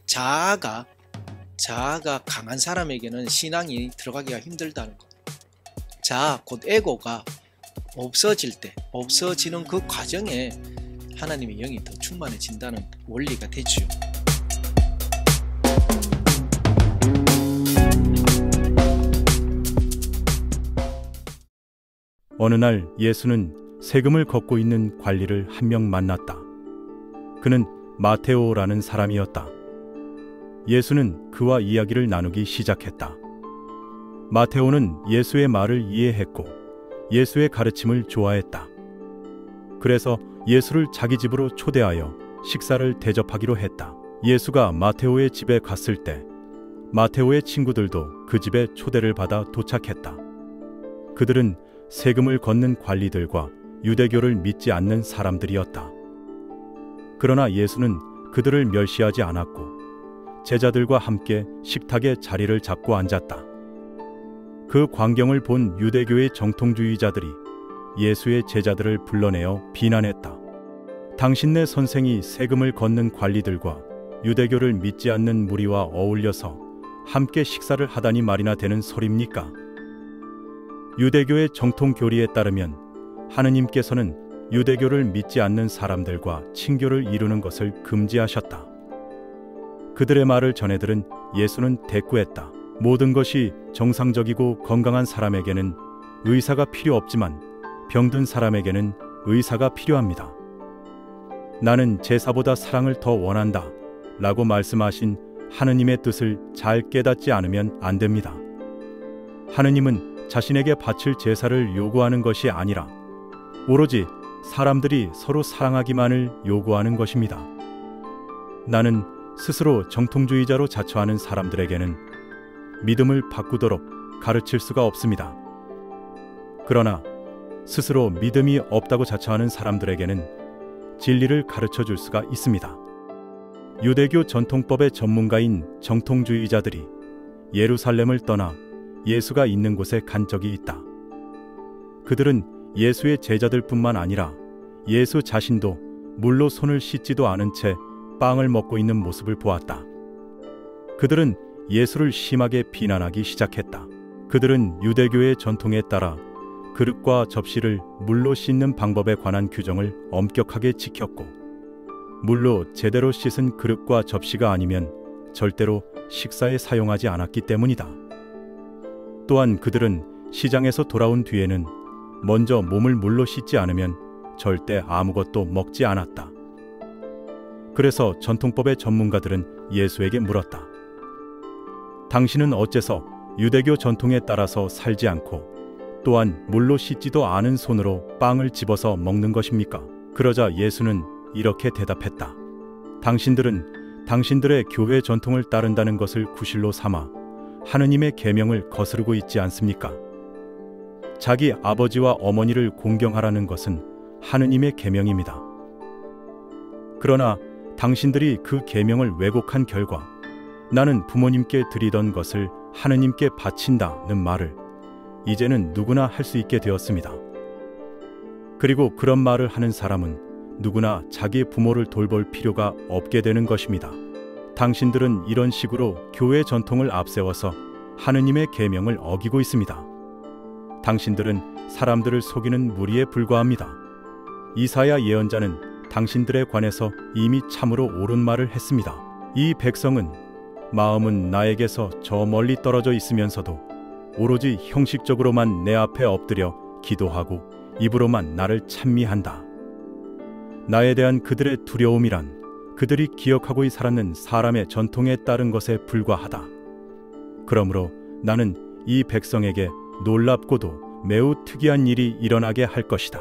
자아가 강한 사람에게는 신앙이 들어가기가 힘들다는 것. 자아, 곧 에고가 없어지는 그 과정에 하나님의 영이 더 충만해진다는 원리가 되죠. 어느 날 예수는 세금을 걷고 있는 관리를 한 명 만났다. 그는 마테오라는 사람이었다. 예수는 그와 이야기를 나누기 시작했다. 마테오는 예수의 말을 이해했고 예수의 가르침을 좋아했다. 그래서 예수를 자기 집으로 초대하여 식사를 대접하기로 했다. 예수가 마테오의 집에 갔을 때 마테오의 친구들도 그 집에 초대를 받아 도착했다. 그들은 세금을 걷는 관리들과 유대교를 믿지 않는 사람들이었다. 그러나 예수는 그들을 멸시하지 않았고 제자들과 함께 식탁에 자리를 잡고 앉았다. 그 광경을 본 유대교의 정통주의자들이 예수의 제자들을 불러내어 비난했다. 당신네 선생이 세금을 걷는 관리들과 유대교를 믿지 않는 무리와 어울려서 함께 식사를 하다니 말이나 되는 소리입니까? 유대교의 정통교리에 따르면 하느님께서는 유대교를 믿지 않는 사람들과 친교를 이루는 것을 금지하셨다. 그들의 말을 전해들은 예수는 대꾸했다. 모든 것이 정상적이고 건강한 사람에게는 의사가 필요 없지만 병든 사람에게는 의사가 필요합니다. 나는 제사보다 사랑을 더 원한다 라고 말씀하신 하느님의 뜻을 잘 깨닫지 않으면 안 됩니다. 하느님은 자신에게 바칠 제사를 요구하는 것이 아니라 오로지 사람들이 서로 사랑하기만을 요구하는 것입니다. 나는 스스로 정통주의자로 자처하는 사람들에게는 믿음을 바꾸도록 가르칠 수가 없습니다. 그러나 스스로 믿음이 없다고 자처하는 사람들에게는 진리를 가르쳐 줄 수가 있습니다. 유대교 전통법의 전문가인 정통주의자들이 예루살렘을 떠나 예수가 있는 곳에 간 적이 있다. 그들은 예수의 제자들뿐만 아니라 예수 자신도 물로 손을 씻지도 않은 채 빵을 먹고 있는 모습을 보았다. 그들은 예수를 심하게 비난하기 시작했다. 그들은 유대교의 전통에 따라 그릇과 접시를 물로 씻는 방법에 관한 규정을 엄격하게 지켰고 물로 제대로 씻은 그릇과 접시가 아니면 절대로 식사에 사용하지 않았기 때문이다. 또한 그들은 시장에서 돌아온 뒤에는 먼저 몸을 물로 씻지 않으면 절대 아무것도 먹지 않았다. 그래서 전통법의 전문가들은 예수에게 물었다. 당신은 어째서 유대교 전통에 따라서 살지 않고 또한 물로 씻지도 않은 손으로 빵을 집어서 먹는 것입니까? 그러자 예수는 이렇게 대답했다. 당신들은 당신들의 교회 전통을 따른다는 것을 구실로 삼아 하느님의 계명을 거스르고 있지 않습니까? 자기 아버지와 어머니를 공경하라는 것은 하느님의 계명입니다. 그러나 당신들이 그 계명을 왜곡한 결과 나는 부모님께 드리던 것을 하느님께 바친다는 말을 이제는 누구나 할 수 있게 되었습니다. 그리고 그런 말을 하는 사람은 누구나 자기 부모를 돌볼 필요가 없게 되는 것입니다. 당신들은 이런 식으로 교회 전통을 앞세워서 하느님의 계명을 어기고 있습니다. 당신들은 사람들을 속이는 무리에 불과합니다. 이사야 예언자는 당신들에 관해서 이미 참으로 옳은 말을 했습니다. 이 백성은 마음은 나에게서 저 멀리 떨어져 있으면서도 오로지 형식적으로만 내 앞에 엎드려 기도하고 입으로만 나를 찬미한다. 나에 대한 그들의 두려움이란 그들이 기억하고 살았는 사람의 전통에 따른 것에 불과하다. 그러므로 나는 이 백성에게 놀랍고도 매우 특이한 일이 일어나게 할 것이다.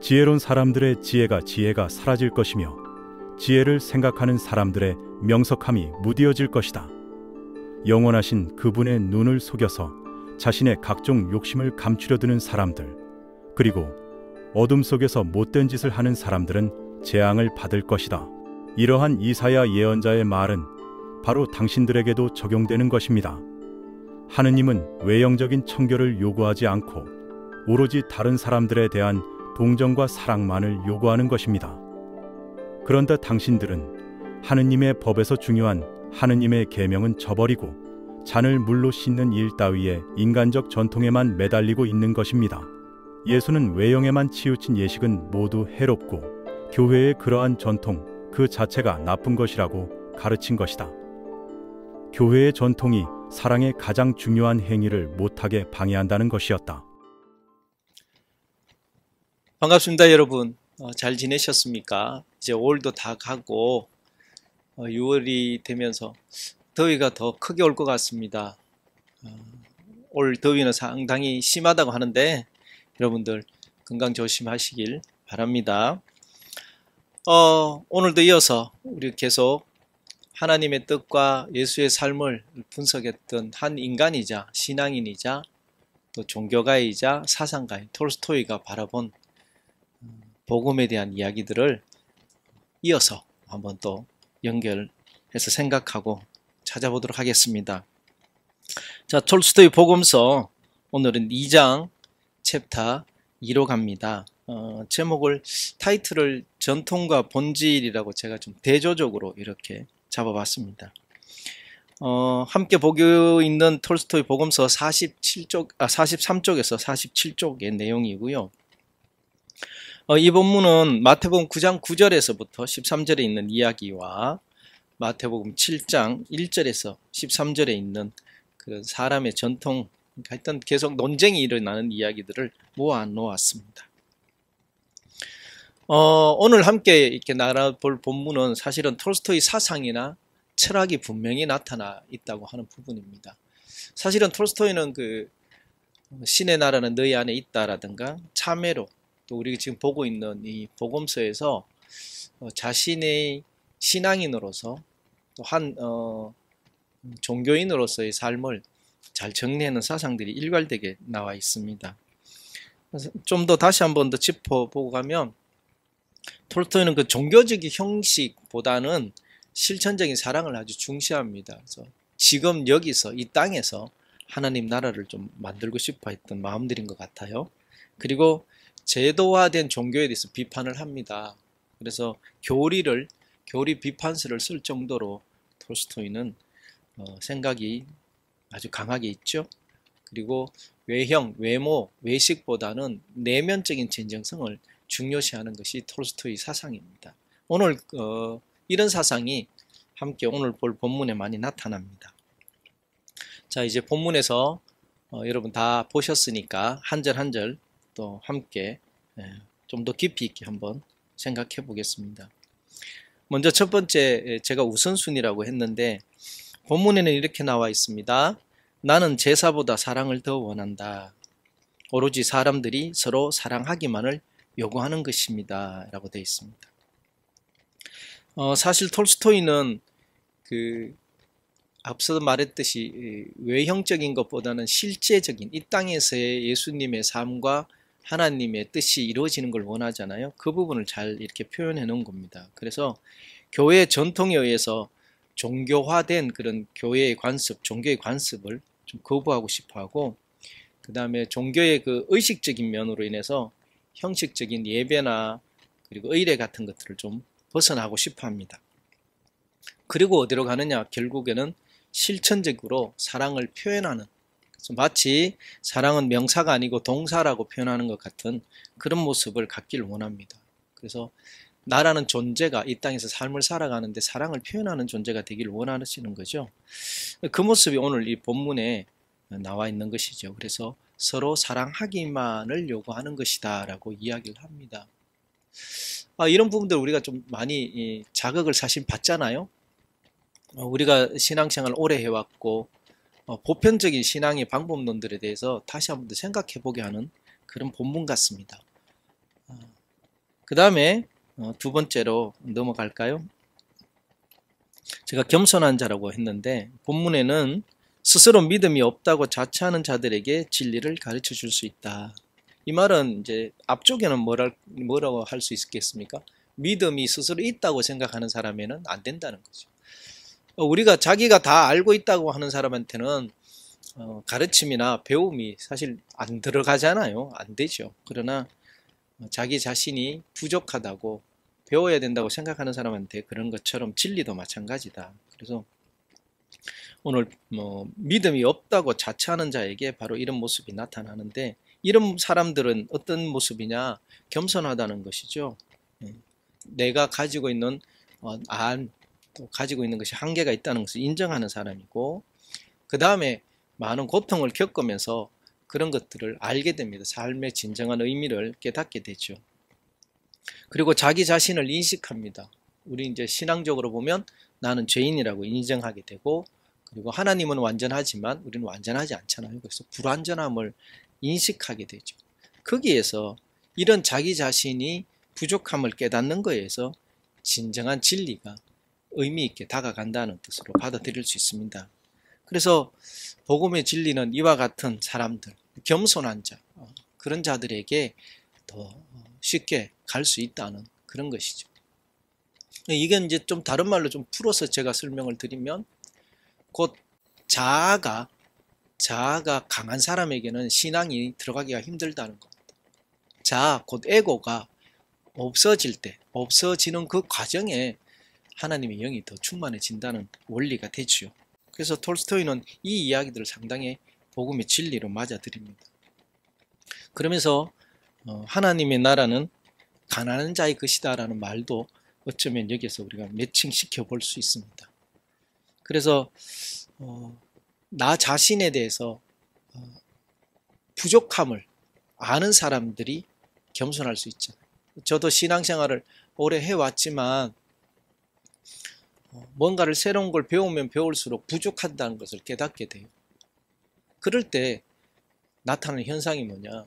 지혜로운 사람들의 지혜가 사라질 것이며 지혜를 생각하는 사람들의 명석함이 무디어질 것이다. 영원하신 그분의 눈을 속여서 자신의 각종 욕심을 감추려 드는 사람들, 그리고 어둠 속에서 못된 짓을 하는 사람들은 재앙을 받을 것이다. 이러한 이사야 예언자의 말은 바로 당신들에게도 적용되는 것입니다. 하느님은 외형적인 청결을 요구하지 않고 오로지 다른 사람들에 대한 동정과 사랑만을 요구하는 것입니다. 그런데 당신들은 하느님의 법에서 중요한 하느님의 계명은 저버리고 잔을 물로 씻는 일 따위의 인간적 전통에만 매달리고 있는 것입니다. 예수는 외형에만 치우친 예식은 모두 해롭고 교회의 그러한 전통 그 자체가 나쁜 것이라고 가르친 것이다. 교회의 전통이 사랑의 가장 중요한 행위를 못하게 방해한다는 것이었다. 반갑습니다, 여러분. 잘 지내셨습니까? 이제 5월도 다 가고 6월이 되면서 더위가 더 크게 올 것 같습니다. 올 더위는 상당히 심하다고 하는데 여러분들 건강 조심하시길 바랍니다. 오늘도 이어서 우리 계속 하나님의 뜻과 예수의 삶을 분석했던 한 인간이자 신앙인이자 또 종교가이자 사상가인 톨스토이가 바라본 복음에 대한 이야기들을 이어서 한번 또 연결해서 생각하고 찾아보도록 하겠습니다. 자, 톨스토이 복음서 오늘은 2장 챕터 2로 갑니다. 제목을 타이틀을 전통과 본질이라고 제가 좀 대조적으로 이렇게 잡아봤습니다. 함께 보고 있는 톨스토이 복음서 43쪽에서 47쪽의 내용이고요. 이 본문은 마태복음 9장 9절에서부터 13절에 있는 이야기와 마태복음 7장 1절에서 13절에 있는 그 사람의 전통, 하여튼 계속 논쟁이 일어나는 이야기들을 모아 놓았습니다. 오늘 함께 이렇게 나눠볼 본문은 사실은 톨스토이 사상이나 철학이 분명히 나타나 있다고 하는 부분입니다. 사실은 톨스토이는 그 신의 나라는 너희 안에 있다라든가 참회로 또 우리가 지금 보고 있는 이 복음서에서 자신의 신앙인으로서 또 한 종교인으로서의 삶을 잘 정리하는 사상들이 일괄되게 나와 있습니다. 좀 더 다시 한번 더 짚어보고 가면 톨스토이는 그 종교적인 형식보다는 실천적인 사랑을 아주 중시합니다. 그래서 지금 여기서 이 땅에서 하나님 나라를 좀 만들고 싶어 했던 마음들인 것 같아요. 그리고 제도화된 종교에 대해서 비판을 합니다. 그래서 교리 비판서를 쓸 정도로 톨스토이는 생각이 아주 강하게 있죠. 그리고 외형, 외모, 외식보다는 내면적인 진정성을 중요시하는 것이 톨스토이 사상입니다. 오늘 이런 사상이 함께 오늘 볼 본문에 많이 나타납니다. 자, 이제 본문에서 여러분 다 보셨으니까 한 절 한 절 또 함께 좀 더 깊이 있게 한번 생각해 보겠습니다. 먼저 첫 번째 제가 우선순위라고 했는데 본문에는 이렇게 나와 있습니다. 나는 제사보다 사랑을 더 원한다. 오로지 사람들이 서로 사랑하기만을 요구하는 것입니다. 라고 되어 있습니다. 사실 톨스토이는 앞서 말했듯이 외형적인 것보다는 실제적인 이 땅에서의 예수님의 삶과 하나님의 뜻이 이루어지는 걸 원하잖아요. 그 부분을 잘 이렇게 표현해 놓은 겁니다. 그래서 교회의 전통에 의해서 종교화된 그런 교회의 관습, 종교의 관습을 좀 거부하고 싶어 하고, 그 다음에 종교의 그 의식적인 면으로 인해서 형식적인 예배나 그리고 의례 같은 것들을 좀 벗어나고 싶어 합니다. 그리고 어디로 가느냐? 결국에는 실천적으로 사랑을 표현하는, 마치 사랑은 명사가 아니고 동사라고 표현하는 것 같은 그런 모습을 갖기를 원합니다. 그래서 나라는 존재가 이 땅에서 삶을 살아가는데 사랑을 표현하는 존재가 되기를 원하시는 거죠. 그 모습이 오늘 이 본문에 나와 있는 것이죠. 그래서 서로 사랑하기만을 요구하는 것이다 라고 이야기를 합니다. 이런 부분들 우리가 좀 많이 자극을 사실 받잖아요. 우리가 신앙생활 오래 해왔고 보편적인 신앙의 방법론들에 대해서 다시 한번 더 생각해 보게 하는 그런 본문 같습니다. 그 다음에 두 번째로 넘어갈까요? 제가 겸손한 자라고 했는데 본문에는 스스로 믿음이 없다고 자처하는 자들에게 진리를 가르쳐 줄 수 있다. 이 말은 이제 앞쪽에는 뭐라고 할 수 있겠습니까? 믿음이 스스로 있다고 생각하는 사람에는 안 된다는 거죠. 우리가 자기가 다 알고 있다고 하는 사람한테는 가르침이나 배움이 사실 안 들어가잖아요. 안 되죠. 그러나 자기 자신이 부족하다고 배워야 된다고 생각하는 사람한테 그런 것처럼 진리도 마찬가지다. 그래서 오늘 믿음이 없다고 자처하는 자에게 바로 이런 모습이 나타나는데, 이런 사람들은 어떤 모습이냐? 겸손하다는 것이죠. 내가 가지고 있는 또 가지고 있는 것이 한계가 있다는 것을 인정하는 사람이고, 그 다음에 많은 고통을 겪으면서 그런 것들을 알게 됩니다. 삶의 진정한 의미를 깨닫게 되죠. 그리고 자기 자신을 인식합니다. 우리 이제 신앙적으로 보면 나는 죄인이라고 인정하게 되고, 그리고 하나님은 완전하지만 우리는 완전하지 않잖아요. 그래서 불완전함을 인식하게 되죠. 거기에서 이런 자기 자신이 부족함을 깨닫는 거에서 진정한 진리가 의미 있게 다가간다는 뜻으로 받아들일 수 있습니다. 그래서 복음의 진리는 이와 같은 사람들, 겸손한 자, 그런 자들에게 더 쉽게 갈 수 있다는 그런 것이죠. 이게 이제 좀 다른 말로 좀 풀어서 제가 설명을 드리면, 곧 자아가 강한 사람에게는 신앙이 들어가기가 힘들다는 겁니다. 자아, 곧 에고가 없어지는 그 과정에 하나님의 영이 더 충만해진다는 원리가 되지요. 그래서 톨스토이는 이 이야기들을 상당히 복음의 진리로 맞아들입니다. 그러면서 하나님의 나라는 가난한 자의 것이다 라는 말도 어쩌면 여기에서 우리가 매칭시켜 볼 수 있습니다. 그래서 나 자신에 대해서 부족함을 아는 사람들이 겸손할 수 있잖아요. 저도 신앙생활을 오래 해왔지만 뭔가를 새로운 걸 배우면 배울수록 부족하다는 것을 깨닫게 돼요. 그럴 때 나타나는 현상이 뭐냐?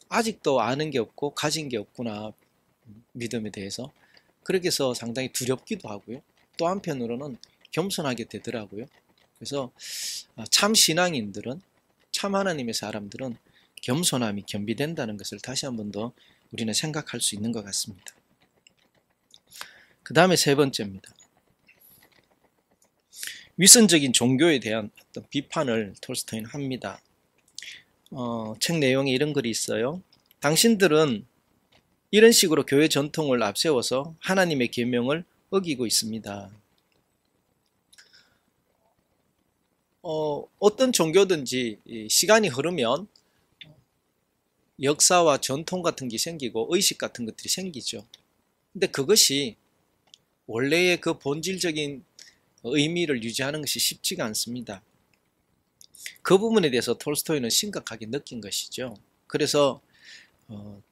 아직도 아는 게 없고 가진 게 없구나, 믿음에 대해서. 그렇게 해서 상당히 두렵기도 하고요. 또 한편으로는 겸손하게 되더라고요. 그래서 참 신앙인들은, 참 하나님의 사람들은 겸손함이 겸비된다는 것을 다시 한 번 더 우리는 생각할 수 있는 것 같습니다. 그 다음에 세 번째입니다. 위선적인 종교에 대한 어떤 비판을 톨스토이는 합니다. 책 내용에 이런 글이 있어요. 당신들은 이런 식으로 교회 전통을 앞세워서 하나님의 계명을 어기고 있습니다. 어떤 종교든지 시간이 흐르면 역사와 전통 같은 게 생기고 의식 같은 것들이 생기죠. 근데 그것이 원래의 그 본질적인 의미를 유지하는 것이 쉽지가 않습니다. 그 부분에 대해서 톨스토이는 심각하게 느낀 것이죠. 그래서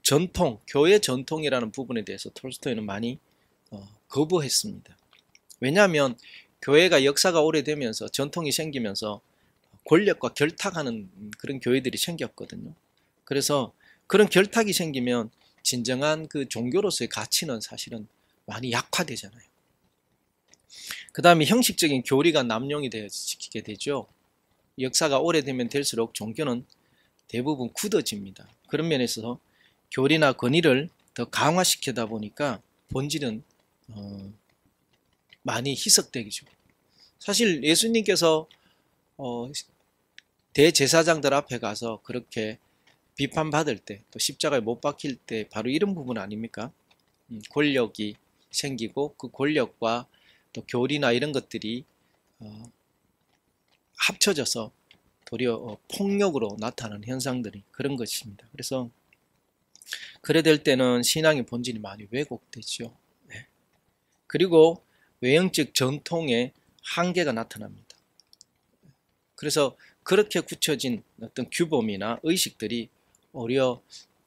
전통, 교회 전통이라는 부분에 대해서 톨스토이는 많이 거부했습니다. 왜냐하면 교회가 역사가 오래되면서 전통이 생기면서 권력과 결탁하는 그런 교회들이 생겼거든요. 그래서 그런 결탁이 생기면 진정한 그 종교로서의 가치는 사실은 많이 약화되잖아요. 그 다음에 형식적인 교리가 남용이 되게 되죠. 역사가 오래되면 될수록 종교는 대부분 굳어집니다. 그런 면에서 교리나 권위를 더 강화시키다 보니까 본질은 많이 희석되죠. 사실 예수님께서 대제사장들 앞에 가서 그렇게 비판받을 때, 또 십자가에 못 박힐 때 바로 이런 부분 아닙니까? 권력이 생기고 그 권력과 또 교리나 이런 것들이 합쳐져서 도리어 폭력으로 나타나는 현상들이 그런 것입니다. 그래서 그래 될 때는 신앙의 본질이 많이 왜곡되죠. 네. 그리고 외형적 전통의 한계가 나타납니다. 그래서 그렇게 굳혀진 어떤 규범이나 의식들이 오히려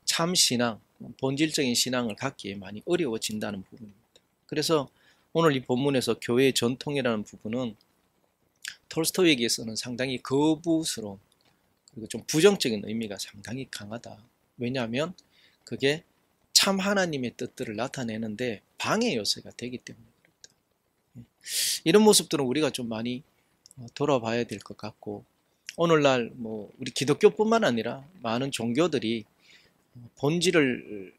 참 신앙, 본질적인 신앙을 갖기에 많이 어려워진다는 부분입니다. 그래서 오늘 이 본문에서 교회의 전통이라는 부분은 톨스토이에게서는 상당히 거부스러운, 그리고 좀 부정적인 의미가 상당히 강하다. 왜냐하면 그게 참 하나님의 뜻들을 나타내는데 방해 요소가 되기 때문에 그렇다. 이런 모습들은 우리가 좀 많이 돌아봐야 될 것 같고, 오늘날 우리 기독교뿐만 아니라 많은 종교들이 본질을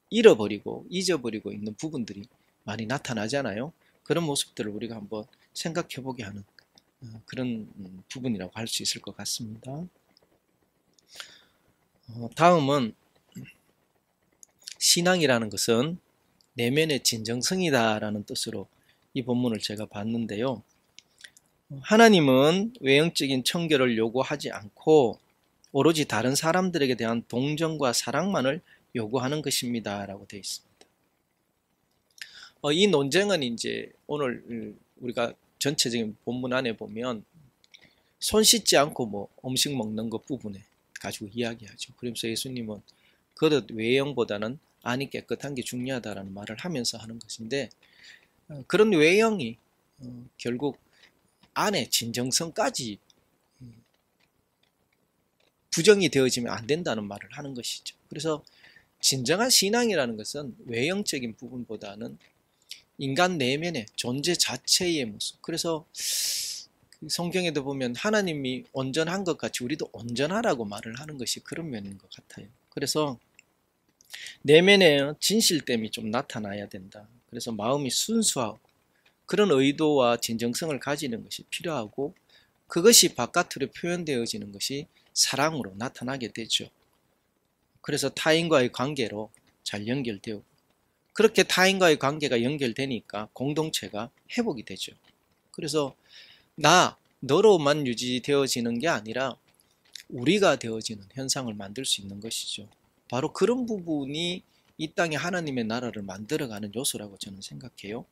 잃어버리고 잊어버리고 있는 부분들이 많이 나타나잖아요. 그런 모습들을 우리가 한번 생각해 보게 하는 그런 부분이라고 할 수 있을 것 같습니다. 다음은 신앙이라는 것은 내면의 진정성이다라는 뜻으로 이 본문을 제가 봤는데요. 하나님은 외형적인 청결을 요구하지 않고 오로지 다른 사람들에게 대한 동정과 사랑만을 요구하는 것입니다 라고 되어 있습니다. 이 논쟁은 이제 오늘 우리가 전체적인 본문 안에 보면 손 씻지 않고 뭐 음식 먹는 것 부분에 가지고 이야기하죠. 그러면서 예수님은 그릇 외형보다는 안이 깨끗한 게 중요하다라는 말을 하면서 하는 것인데, 그런 외형이 결국 안의 진정성까지 부정이 되어지면 안 된다는 말을 하는 것이죠. 그래서 진정한 신앙이라는 것은 외형적인 부분보다는 인간 내면의 존재 자체의 모습. 그래서 성경에도 보면 하나님이 온전한 것 같이 우리도 온전하라고 말을 하는 것이 그런 면인 것 같아요. 그래서 내면의 진실됨이 좀 나타나야 된다. 그래서 마음이 순수하고 그런 의도와 진정성을 가지는 것이 필요하고, 그것이 바깥으로 표현되어지는 것이 사랑으로 나타나게 되죠. 그래서 타인과의 관계로 잘 연결되고, 그렇게 타인과의 관계가 연결되니까 공동체가 회복이 되죠. 그래서 너로만 유지되어지는 게 아니라 우리가 되어지는 현상을 만들 수 있는 것이죠. 바로 그런 부분이 이 땅에 하나님의 나라를 만들어가는 요소라고 저는 생각해요.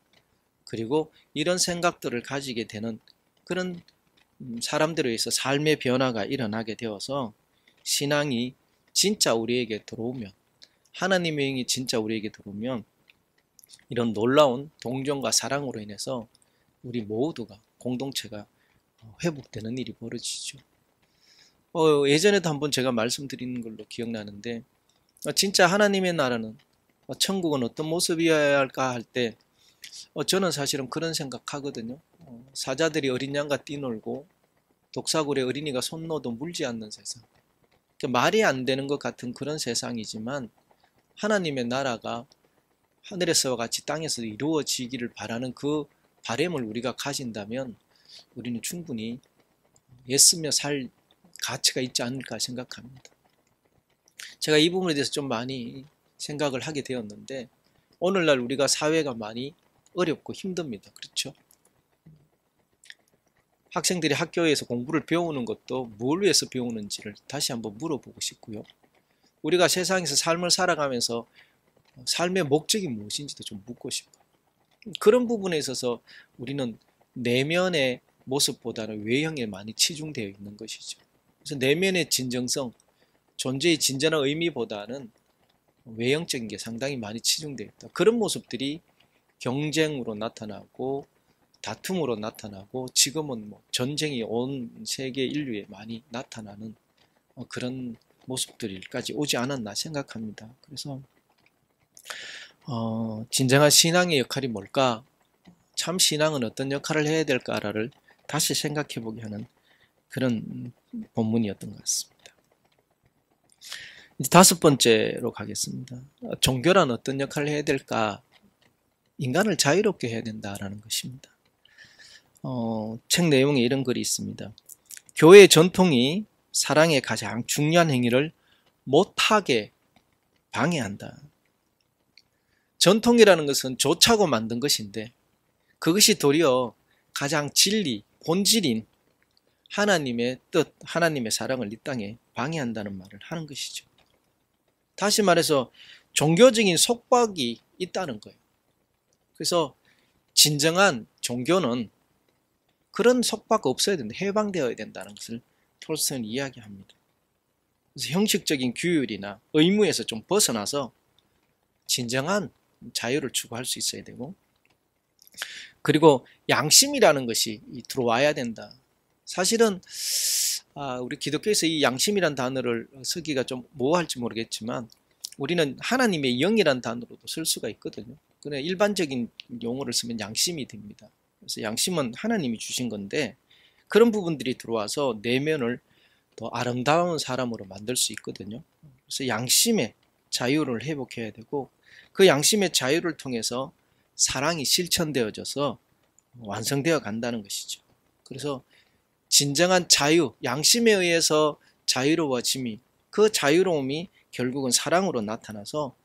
그리고 이런 생각들을 가지게 되는 그런 사람들에 의해서 삶의 변화가 일어나게 되어서 신앙이 진짜 우리에게 들어오면, 하나님의 영이 진짜 우리에게 들어오면 이런 놀라운 동정과 사랑으로 인해서 우리 모두가, 공동체가 회복되는 일이 벌어지죠. 예전에도 한번 제가 말씀드린 걸로 기억나는데, 진짜 하나님의 나라는, 천국은 어떤 모습이어야 할까 할 때 저는 사실은 그런 생각하거든요. 사자들이 어린 양과 뛰놀고 독사굴에 어린이가 손 넣어도 물지 않는 세상. 말이 안 되는 것 같은 그런 세상이지만 하나님의 나라가 하늘에서와 같이 땅에서 이루어지기를 바라는 그 바람을 우리가 가진다면 우리는 충분히 애쓰며 살 가치가 있지 않을까 생각합니다. 제가 이 부분에 대해서 좀 많이 생각을 하게 되었는데, 오늘날 우리가 사회가 많이 어렵고 힘듭니다. 그렇죠? 학생들이 학교에서 공부를 배우는 것도 뭘 위해서 배우는지를 다시 한번 물어보고 싶고요. 우리가 세상에서 삶을 살아가면서 삶의 목적이 무엇인지도 좀 묻고 싶어요. 그런 부분에 있어서 우리는 내면의 모습보다는 외형에 많이 치중되어 있는 것이죠. 그래서 내면의 진정성, 존재의 진전한 의미보다는 외형적인 게 상당히 많이 치중되어 있다. 그런 모습들이 경쟁으로 나타나고 다툼으로 나타나고, 지금은 뭐 전쟁이 온 세계 인류에 많이 나타나는 그런 모습들까지 오지 않았나 생각합니다. 그래서 진정한 신앙의 역할이 뭘까? 참 신앙은 어떤 역할을 해야 될까를 다시 생각해 보게 하는 그런 본문이었던 것 같습니다. 이제 다섯 번째로 가겠습니다. 종교란 어떤 역할을 해야 될까? 인간을 자유롭게 해야 된다라는 것입니다. 책 내용에 이런 글이 있습니다. 교회의 전통이 사랑의 가장 중요한 행위를 못하게 방해한다. 전통이라는 것은 좋자고 만든 것인데 그것이 도리어 가장 진리, 본질인 하나님의 뜻, 하나님의 사랑을 이 땅에 방해한다는 말을 하는 것이죠. 다시 말해서 종교적인 속박이 있다는 거예요. 그래서 진정한 종교는 그런 속박 없어야 된다, 해방되어야 된다는 것을 톨스토이는 이야기합니다. 그래서 형식적인 규율이나 의무에서 좀 벗어나서 진정한 자유를 추구할 수 있어야 되고, 그리고 양심이라는 것이 들어와야 된다. 사실은 우리 기독교에서 이 양심이란 단어를 쓰기가 좀 모호할지 모르겠지만 우리는 하나님의 영이란 단어로도 쓸 수가 있거든요. 그냥 일반적인 용어를 쓰면 양심이 됩니다. 그래서 양심은 하나님이 주신 건데 그런 부분들이 들어와서 내면을 더 아름다운 사람으로 만들 수 있거든요. 그래서 양심의 자유를 회복해야 되고, 그 양심의 자유를 통해서 사랑이 실천되어져서 완성되어 간다는 것이죠. 그래서 진정한 자유, 양심에 의해서 자유로워짐이, 그 자유로움이 결국은 사랑으로 나타나서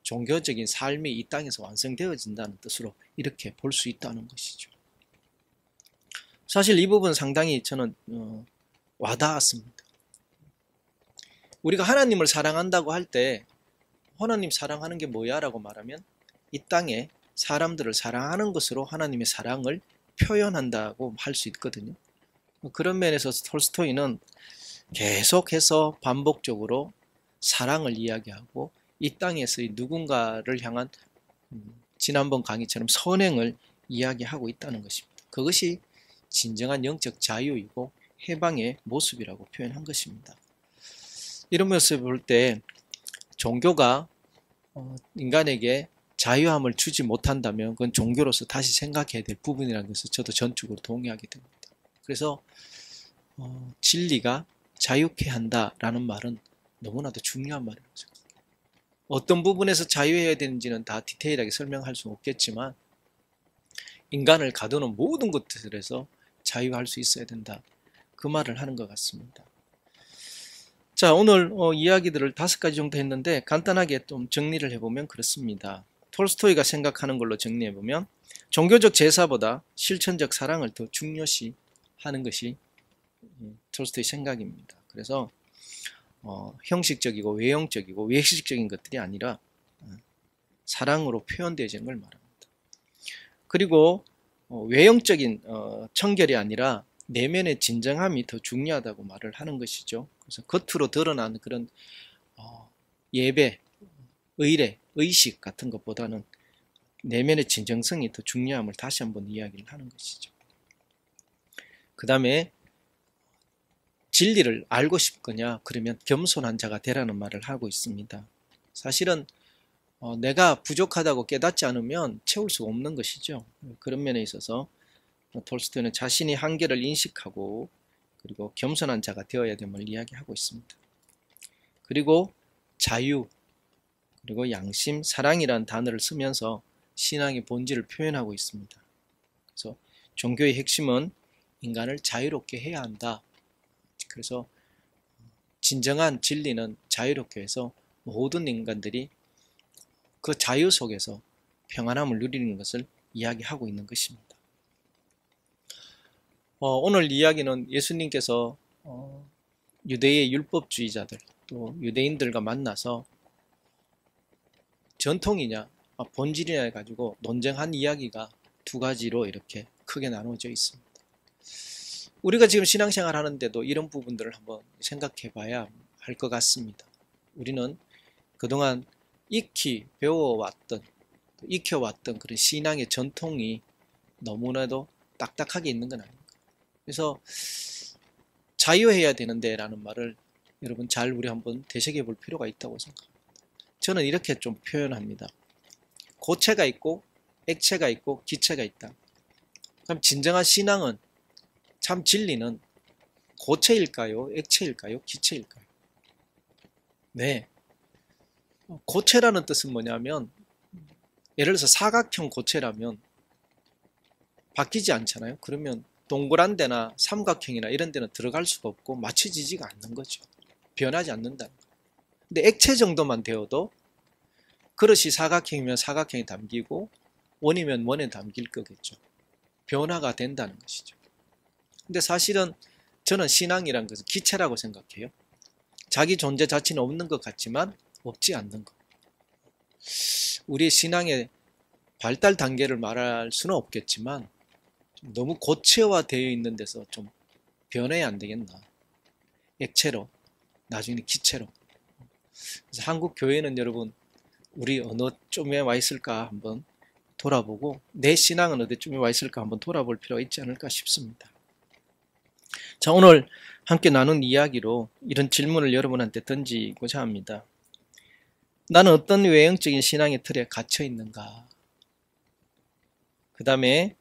종교적인 삶이 이 땅에서 완성되어진다는 뜻으로 이렇게 볼 수 있다는 것이죠. 사실 이 부분 상당히 저는 와닿았습니다. 우리가 하나님을 사랑한다고 할 때 하나님 사랑하는 게 뭐야? 라고 말하면 이 땅에 사람들을 사랑하는 것으로 하나님의 사랑을 표현한다고 할 수 있거든요. 그런 면에서 톨스토이는 계속해서 반복적으로 사랑을 이야기하고 이 땅에서의 누군가를 향한 지난번 강의처럼 선행을 이야기하고 있다는 것입니다. 그것이 진정한 영적 자유이고 해방의 모습이라고 표현한 것입니다. 이런 모습을 볼 때 종교가 인간에게 자유함을 주지 못한다면 그건 종교로서 다시 생각해야 될 부분이라는 것을 저도 전적으로 동의하게 됩니다. 그래서 진리가 자유케 한다라는 말은 너무나도 중요한 말이라고 생각합니다. 어떤 부분에서 자유해야 되는지는 다 디테일하게 설명할 수는 없겠지만 인간을 가두는 모든 것들에서 자유할 수 있어야 된다. 그 말을 하는 것 같습니다. 자, 오늘 이야기들을 5가지 정도 했는데 간단하게 좀 정리를 해보면 그렇습니다. 톨스토이가 생각하는 걸로 정리해보면 종교적 제사보다 실천적 사랑을 더 중요시 하는 것이 톨스토이 생각입니다. 그래서 형식적이고 외형적이고 외식적인 것들이 아니라 사랑으로 표현되어지는 걸 말합니다. 그리고 외형적인 청결이 아니라 내면의 진정함이 더 중요하다고 말을 하는 것이죠. 그래서 겉으로 드러나는 그런 예배, 의례, 의식 같은 것보다는 내면의 진정성이 더 중요함을 다시 한번 이야기를 하는 것이죠. 그 다음에 진리를 알고 싶거냐? 그러면 겸손한 자가 되라는 말을 하고 있습니다. 사실은 내가 부족하다고 깨닫지 않으면 채울 수가 없는 것이죠. 그런 면에 있어서 톨스토이는 자신이 한계를 인식하고 그리고 겸손한 자가 되어야 됨을 이야기하고 있습니다. 그리고 자유, 그리고 양심, 사랑이라는 단어를 쓰면서 신앙의 본질을 표현하고 있습니다. 그래서 종교의 핵심은 인간을 자유롭게 해야 한다. 그래서 진정한 진리는 자유롭게 해서 모든 인간들이 그 자유 속에서 평안함을 누리는 것을 이야기하고 있는 것입니다. 오늘 이야기는 예수님께서 유대의 율법주의자들 또 유대인들과 만나서 전통이냐 본질이냐 해가지고 논쟁한 이야기가 2가지로 이렇게 크게 나누어져 있습니다. 우리가 지금 신앙생활 하는데도 이런 부분들을 한번 생각해 봐야 할 것 같습니다. 우리는 그동안 익히 배워왔던 익혀왔던 그런 신앙의 전통이 너무나도 딱딱하게 있는 건 아닙니까? 그래서 자유해야 되는데 라는 말을 여러분 잘 우리 한번 되새겨 볼 필요가 있다고 생각합니다. 저는 이렇게 좀 표현합니다. 고체가 있고 액체가 있고 기체가 있다. 그럼 진정한 신앙은 참 진리는 고체일까요? 액체일까요? 기체일까요? 네. 고체라는 뜻은 뭐냐면 예를 들어서 사각형 고체라면 바뀌지 않잖아요. 그러면 동그란 데나 삼각형이나 이런 데는 들어갈 수가 없고 맞춰지지가 않는 거죠. 변하지 않는다는 거예요. 근데 액체 정도만 되어도 그릇이 사각형이면 사각형에 담기고 원이면 원에 담길 거겠죠. 변화가 된다는 것이죠. 근데 사실은 저는 신앙이란 것은 기체라고 생각해요. 자기 존재 자체는 없는 것 같지만 없지 않는 것. 우리의 신앙의 발달 단계를 말할 수는 없겠지만 너무 고체화되어 있는 데서 좀 변해야 안 되겠나. 액체로, 나중에 기체로. 그래서 한국 교회는 여러분 우리 어느 쯤에 와 있을까 한번 돌아보고 내 신앙은 어디쯤에 와 있을까 한번 돌아볼 필요가 있지 않을까 싶습니다. 자, 오늘 함께 나눈 이야기로 이런 질문을 여러분한테 던지고자 합니다. 나는 어떤 외형적인 신앙의 틀에 갇혀 있는가? 그 다음에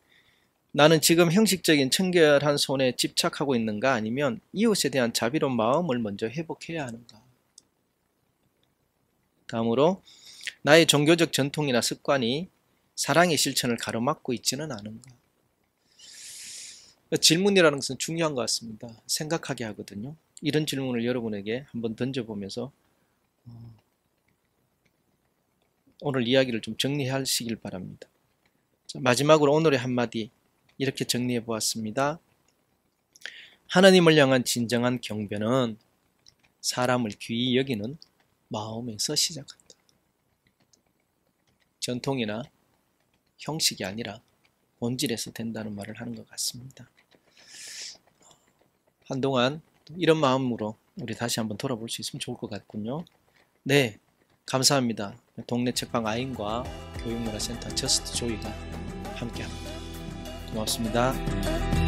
나는 지금 형식적인 청결한 손에 집착하고 있는가? 아니면 이웃에 대한 자비로운 마음을 먼저 회복해야 하는가? 다음으로 나의 종교적 전통이나 습관이 사랑의 실천을 가로막고 있지는 않은가? 질문이라는 것은 중요한 것 같습니다. 생각하게 하거든요. 이런 질문을 여러분에게 한번 던져보면서 오늘 이야기를 좀 정리하시길 바랍니다. 자, 마지막으로 오늘의 한마디 이렇게 정리해 보았습니다. 하나님을 향한 진정한 경배는 사람을 귀히 여기는 마음에서 시작한다. 전통이나 형식이 아니라 본질에서 된다는 말을 하는 것 같습니다. 한동안 이런 마음으로 우리 다시 한번 돌아볼 수 있으면 좋을 것 같군요. 네, 감사합니다. 동네 책방 아인과 교육문화센터 저스트 조이가 함께합니다. 고맙습니다.